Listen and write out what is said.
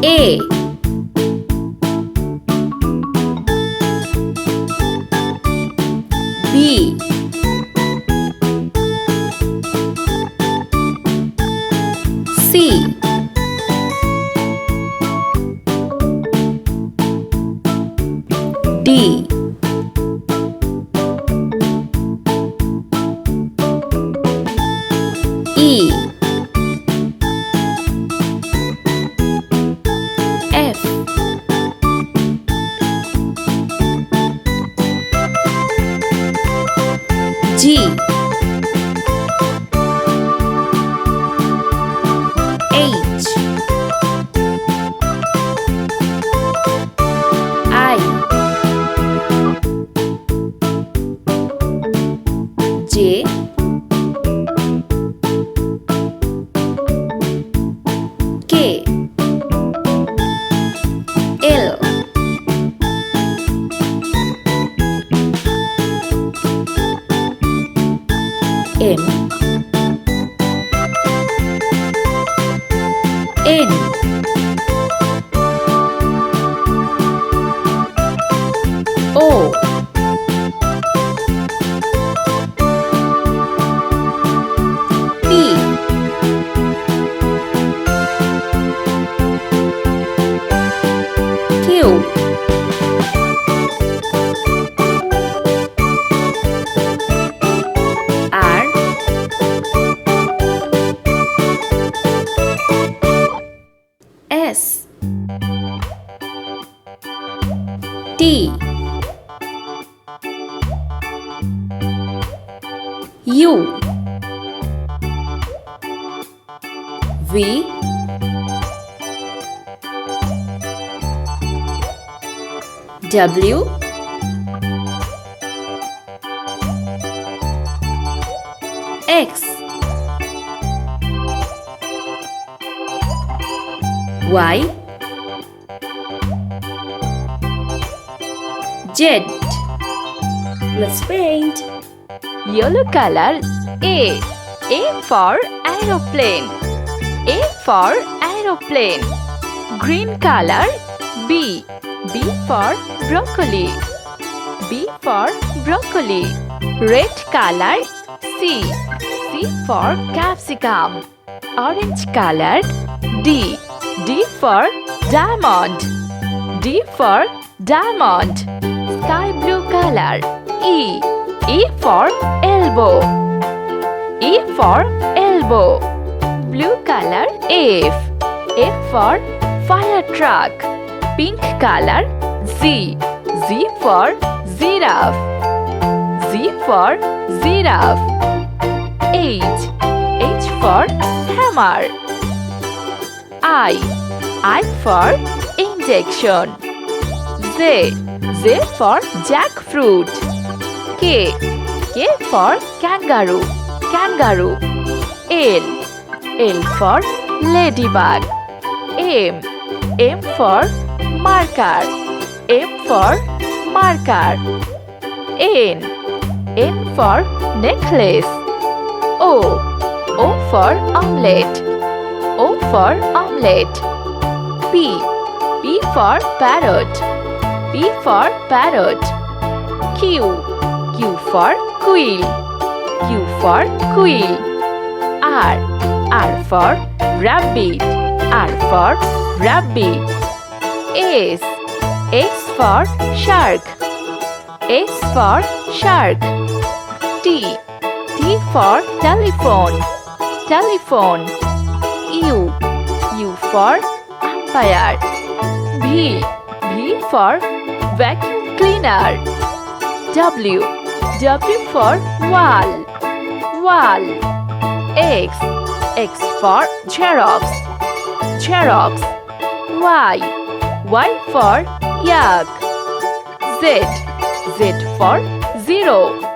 A. B. C. D. E. F. G. H. I. J. K. L. M. N. O. P. Q. R. S. T. U. V. W. X. Y. Z. Let's paint. Yellow color A. A for aeroplane. A for aeroplane. Green color B. B for broccoli. B for broccoli. Red color C. C for capsicum. Orange color D. D for diamond. D for diamond. Sky blue color E. E for elbow. E for elbow. Blue color F. F for fire truck. Pink color Z. Z for giraffe. Z for giraffe. H. H for hammer. I for injection. Z. Z for jackfruit. K. K for kangaroo. Kangaroo. L. L for ladybug. M. M for marker. M for marker. N. N for necklace. O. O for omelette. O for omelette. P. P for parrot. P for parrot. Q. Q for quill. Q for quill. R. R for rabbit. R for rabbit. S. S for shark. S for shark. T. T for telephone. Telephone. U. U for umpire. V. V for vacuum cleaner. W. W for wall. Wall. X. X for Xerox. Xerox. Y. Y for yak. Z. Z for zero.